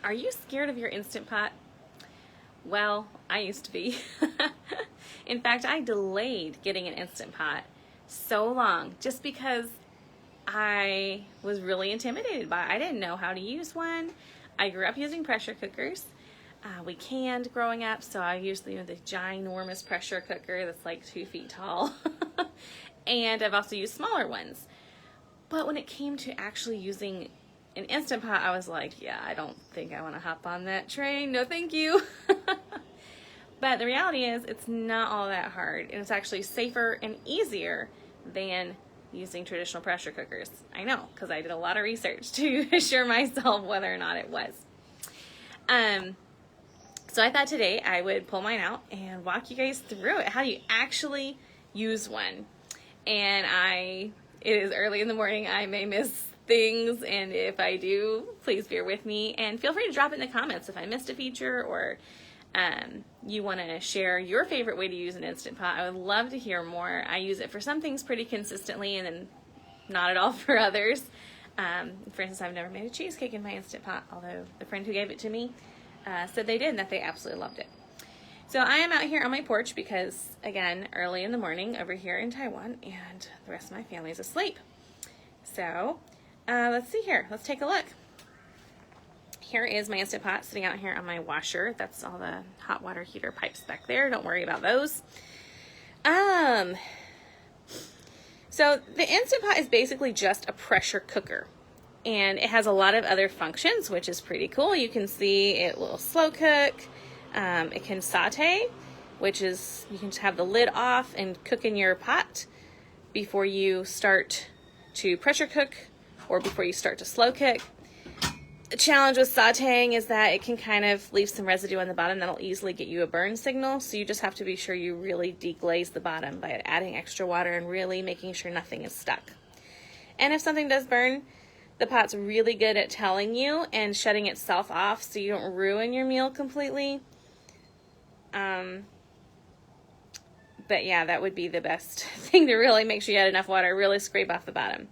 Are you scared of your Instant Pot? Well, I used to be. In fact, I delayed getting an Instant Pot so long just because I was really intimidated by it. I didn't know how to use one. I grew up using pressure cookers. We canned growing up, so I used the ginormous pressure cooker that's like 2 feet tall. And I've also used smaller ones. But when it came to actually using an Instant Pot, I was like, yeah, I don't think I want to hop on that train. No, thank you. But the reality is it's not all that hard, and it's actually safer and easier than using traditional pressure cookers. I know, because I did a lot of research to assure myself whether or not it was. So I thought today I would pull mine out and walk you guys through it. How do you actually use one? And it is early in the morning. I may miss things, and if I do, please bear with me, and feel free to drop it in the comments if I missed a feature, or you want to share your favorite way to use an Instant Pot. I would love to hear more. I use it for some things pretty consistently, and then not at all for others. For instance, I've never made a cheesecake in my Instant Pot, although the friend who gave it to me said they did, and that they absolutely loved it. So I am out here on my porch because, again, early in the morning over here in Taiwan, and the rest of my family is asleep. So let's see here. Let's take a look. Here is my Instant Pot sitting out here on my washer. That's all the hot water heater pipes back there. Don't worry about those. So the Instant Pot is basically just a pressure cooker, and it has a lot of other functions, which is pretty cool. You can see it will slow cook. It can saute, which is you can have the lid off and cook in your pot before you start to pressure cook or before you start to slow cook. The challenge with sauteing is that it can kind of leave some residue on the bottom that'll easily get you a burn signal, so you just have to be sure you really deglaze the bottom by adding extra water and really making sure nothing is stuck. And if something does burn, the pot's really good at telling you and shutting itself off so you don't ruin your meal completely. But yeah, that would be the best thing, to really make sure you add enough water, really scrape off the bottom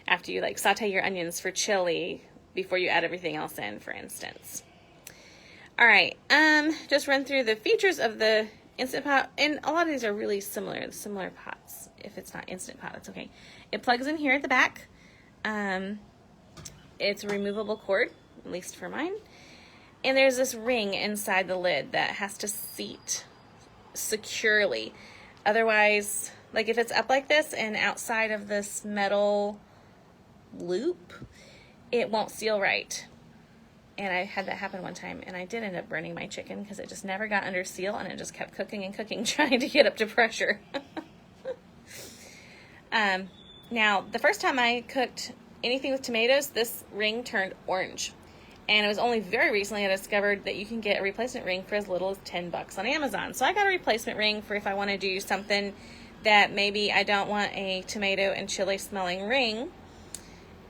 after you saute your onions for chili before you add everything else in, for instance. All right, just run through the features of the Instant Pot, and a lot of these are really similar pots. If it's not Instant Pot, that's okay. It plugs in here at the back. It's a removable cord, at least for mine. And there's this ring inside the lid that has to seat securely. Otherwise, like if it's up like this and outside of this metal loop, it won't seal right. And I had that happen one time, and I did end up burning my chicken because it just never got under seal, and it just kept cooking and cooking, trying to get up to pressure. Now, the first time I cooked anything with tomatoes, this ring turned orange. And it was only very recently I discovered that you can get a replacement ring for as little as $10 on Amazon. So I got a replacement ring for if I want to do something that maybe I don't want a tomato and chili smelling ring.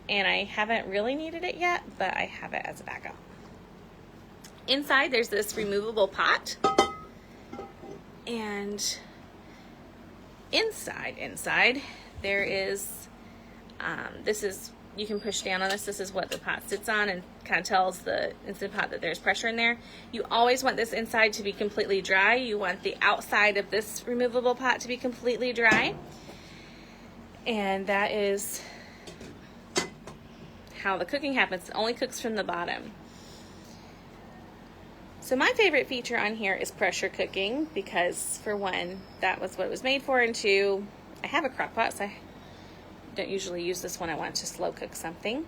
And I haven't really needed it yet, but I have it as a backup. Inside, there's this removable pot. And inside, there is, you can push down on this. This is what the pot sits on and kind of tells the Instant Pot that there's pressure in there. You always want this inside to be completely dry. You want the outside of this removable pot to be completely dry. And that is how the cooking happens. It only cooks from the bottom. So my favorite feature on here is pressure cooking because, for one, that was what it was made for, and two, I have a crock pot, so I don't usually use this when I want to slow cook something.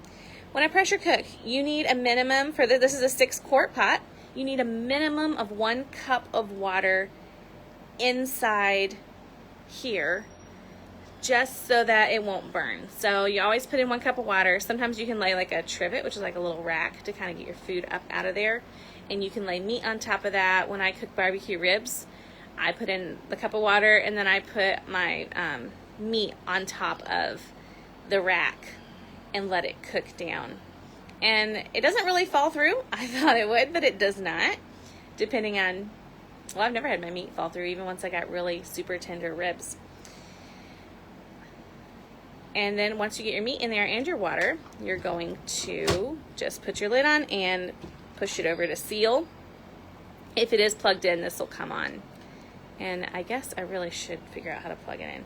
When I pressure cook, you need a minimum this is a 6-quart pot. You need a minimum of 1 cup of water inside here, just so that it won't burn. So you always put in 1 cup of water. Sometimes you can lay like a trivet, which is like a little rack to kind of get your food up out of there. And you can lay meat on top of that. When I cook barbecue ribs, I put in the cup of water, and then I put my meat on top of the rack and let it cook down. And it doesn't really fall through. I thought it would, but it does not. Depending on, well, I've never had my meat fall through, even once I got really super tender ribs. And then once you get your meat in there and your water, you're going to just put your lid on and push it over to seal. If it is plugged in, this will come on. And I guess I really should figure out how to plug it in.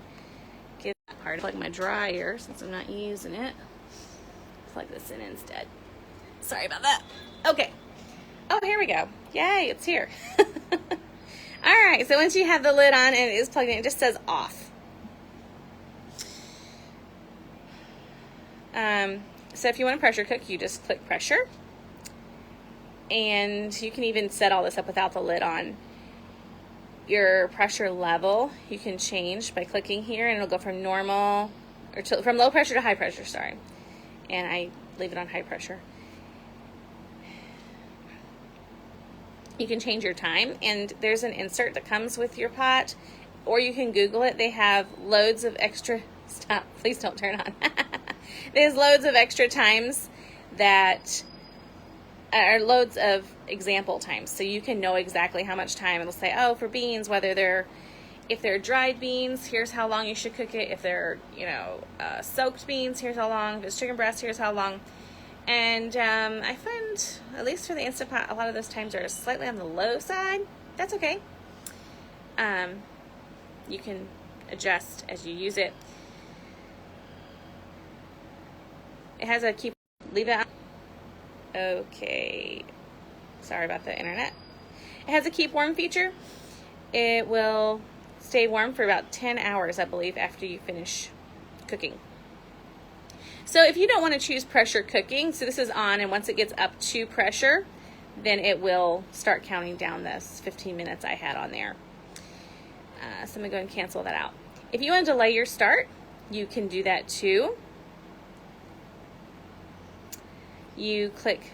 Get that part, plug my dryer since I'm not using it. Plug this in instead. Sorry about that. Okay. Oh, here we go. Yay, it's here. All right, so once you have the lid on and it is plugged in, it just says off. So if you want to pressure cook, you just click pressure. And you can even set all this up without the lid on. Your pressure level you can change by clicking here, and it'll go from normal, or from low pressure to high pressure, sorry. And I leave it on high pressure. You can change your time, and there's an insert that comes with your pot, or you can Google it. They have loads of extra, stop, please don't turn on. There's loads of extra times that are loads of example times, so you can know exactly how much time. It'll say, oh, for beans, if they're dried beans, here's how long you should cook it. If they're, soaked beans, here's how long. If it's chicken breast, here's how long. And I find, at least for the Instant Pot, a lot of those times are slightly on the low side. That's okay. You can adjust as you use it. It has a leave it on. Okay. Sorry about the internet. It has a keep warm feature. It will stay warm for about 10 hours, I believe, after you finish cooking. So if you don't want to choose pressure cooking, so this is on, and once it gets up to pressure, then it will start counting down those 15 minutes I had on there. So I'm going to go and cancel that out. If you want to delay your start, you can do that too. You click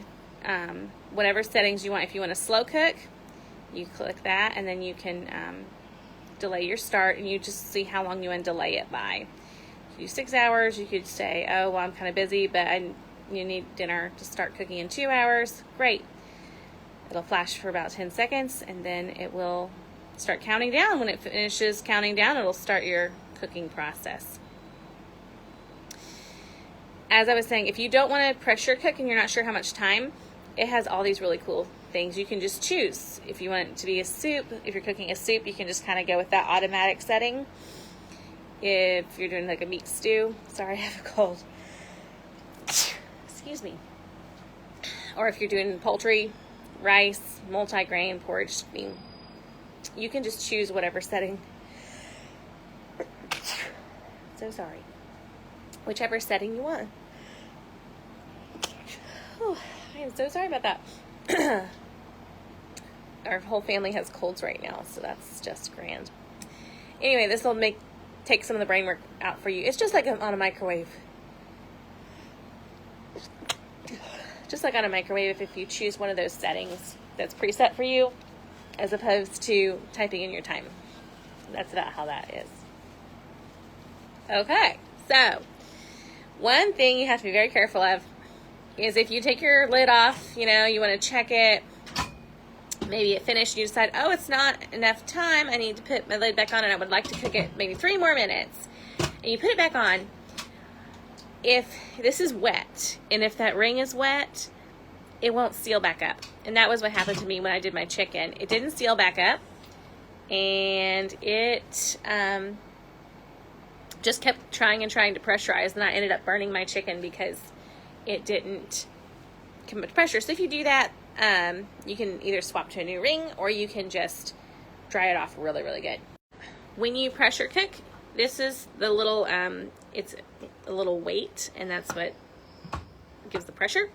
whatever settings you want. If you want to slow cook, you click that, and then you can delay your start, and you just see how long you want to delay it by. You do 6 hours. You could say, oh, well, I'm kind of busy, but you need dinner to start cooking in 2 hours. Great. It'll flash for about 10 seconds, and then it will start counting down. When it finishes counting down, it'll start your cooking process. As I was saying, if you don't want to pressure cook and you're not sure how much time, it has all these really cool things. You can just choose. If you want it to be a soup, if you're cooking a soup, you can just kind of go with that automatic setting. If you're doing like a meat stew, sorry, I have a cold. Excuse me. Or if you're doing poultry, rice, multi-grain, porridge, you can just choose whatever setting. So sorry. Whichever setting you want. Oh, I am so sorry about that. Our whole family has colds right now, so that's just grand. Anyway, this will take some of the brain work out for you. It's just like on a microwave. Just like on a microwave, if you choose one of those settings that's preset for you, as opposed to typing in your time. That's about how that is. Okay, so one thing you have to be very careful of is if you take your lid off, you want to check it, maybe it finished, you decide, oh, it's not enough time, I need to put my lid back on and I would like to cook it maybe 3 more minutes. And you put it back on. If this is wet, and if that ring is wet, it won't seal back up. And that was what happened to me when I did my chicken. It didn't seal back up, and it just kept trying and trying to pressurize, and I ended up burning my chicken because it didn't come up to pressure. So if you do that, you can either swap to a new ring, or you can just dry it off really, really good. When you pressure cook, this is the little, it's a little weight, and that's what gives the pressure.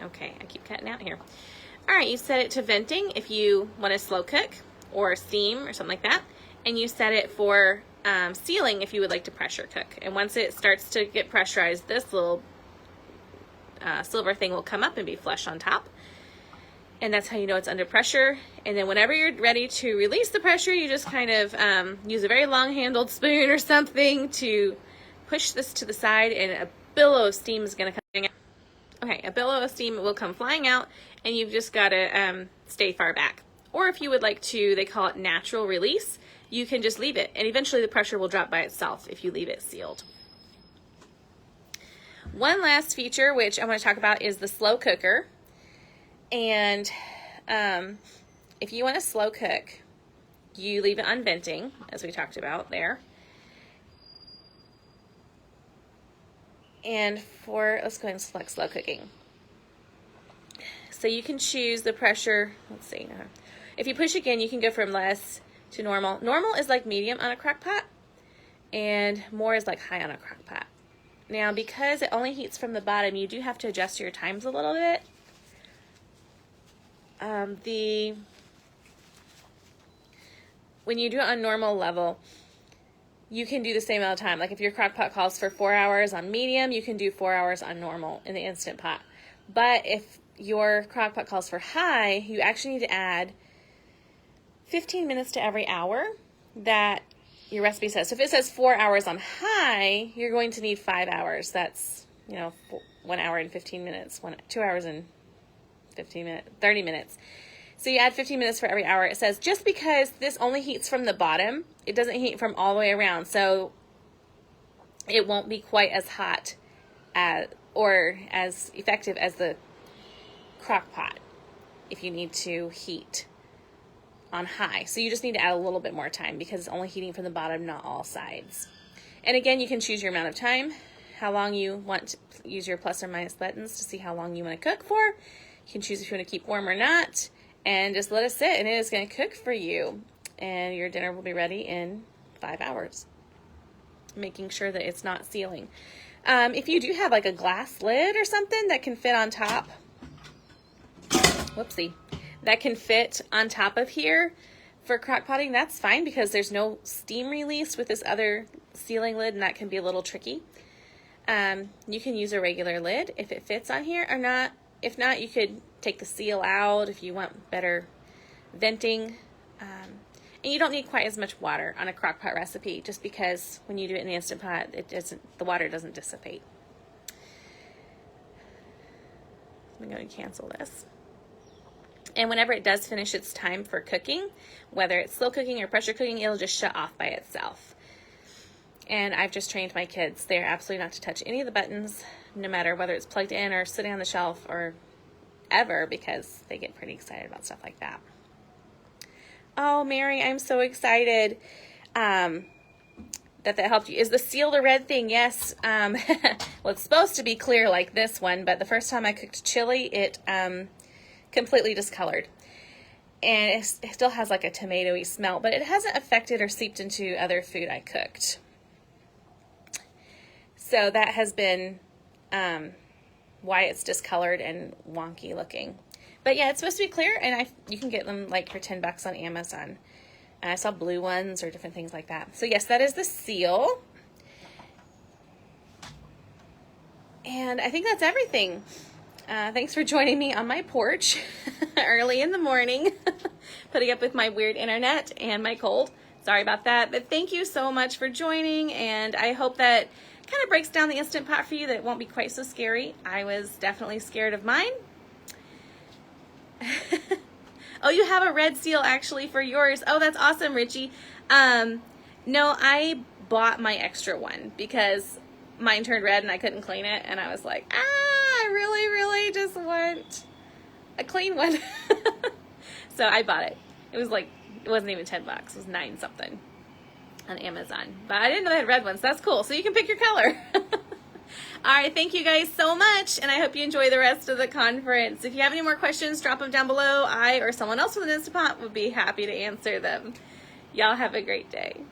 Okay, I keep cutting out here. All right, you set it to venting if you want to slow cook or steam or something like that, and you set it for sealing if you would like to pressure cook. And once it starts to get pressurized, this little silver thing will come up and be flush on top. And that's how you know it's under pressure. And then whenever you're ready to release the pressure, you just kind of use a very long-handled spoon or something to push this to the side, and a billow of steam is going to come out. Okay, a billow of steam will come flying out, and you've just got to stay far back. Or if you would like to, they call it natural release, you can just leave it, and eventually the pressure will drop by itself if you leave it sealed. One last feature which I want to talk about is the slow cooker. And if you want to slow cook, you leave it on venting, as we talked about there. And let's go ahead and select slow cooking. So you can choose the pressure. Let's see. If you push again, you can go from less to normal. Normal is like medium on a crock pot, and more is like high on a crock pot. Now, because it only heats from the bottom, you do have to adjust your times a little bit. When you do it on normal level, you can do the same amount of time. Like if your crock pot calls for 4 hours on medium, you can do 4 hours on normal in the Instant Pot. But if your crock pot calls for high, you actually need to add 15 minutes to every hour that your recipe says. So if it says 4 hours on high, you're going to need 5 hours. That's, 1 hour and 15 minutes, 2 hours and 15 minutes, 30 minutes. So you add 15 minutes for every hour. It says just because this only heats from the bottom, it doesn't heat from all the way around. So it won't be quite as hot or as effective as the crock pot if you need to heat on high. So you just need to add a little bit more time because it's only heating from the bottom, not all sides. And again, you can choose your amount of time, how long you want to use your plus or minus buttons to see how long you want to cook for. You can choose if you want to keep warm or not, and just let it sit, and it is going to cook for you. And your dinner will be ready in 5 hours. Making sure that it's not sealing. If you do have like a glass lid or something that can fit on top, that can fit on top of here for crock potting, that's fine because there's no steam release with this other sealing lid, and that can be a little tricky. You can use a regular lid if it fits on here or not. If not, you could take the seal out if you want better venting. And you don't need quite as much water on a crock pot recipe just because when you do it in the Instant Pot, the water doesn't dissipate. I'm going to cancel this. And whenever it does finish its time for cooking, whether it's slow cooking or pressure cooking, it'll just shut off by itself. And I've just trained my kids. They're absolutely not to touch any of the buttons, no matter whether it's plugged in or sitting on the shelf or ever, because they get pretty excited about stuff like that. Oh, Mary, I'm so excited that helped you. Is the seal the red thing? Yes. Well, it's supposed to be clear like this one, but the first time I cooked chili, it completely discolored. And it still has like a tomatoey smell, but it hasn't affected or seeped into other food I cooked. So that has been why it's discolored and wonky looking. But yeah, it's supposed to be clear, and you can get them like for $10 on Amazon. I saw blue ones or different things like that. So yes, that is the seal. And I think that's everything. Thanks for joining me on my porch early in the morning, putting up with my weird internet and my cold. Sorry about that, but thank you so much for joining, and I hope that kind of breaks down the Instant Pot for you, that it won't be quite so scary. I was definitely scared of mine. Oh, you have a red seal actually for yours. Oh, that's awesome, Richie. No, I bought my extra one because mine turned red and I couldn't clean it, and I was like, I really just want a clean one. So I bought it. It wasn't even $10. It was 9 something on Amazon. But I didn't know they had red ones. That's cool. So you can pick your color. All right, thank you guys so much, and I hope you enjoy the rest of the conference. If you have any more questions, drop them down below. I or someone else with an Instant Pot would be happy to answer them. Y'all have a great day.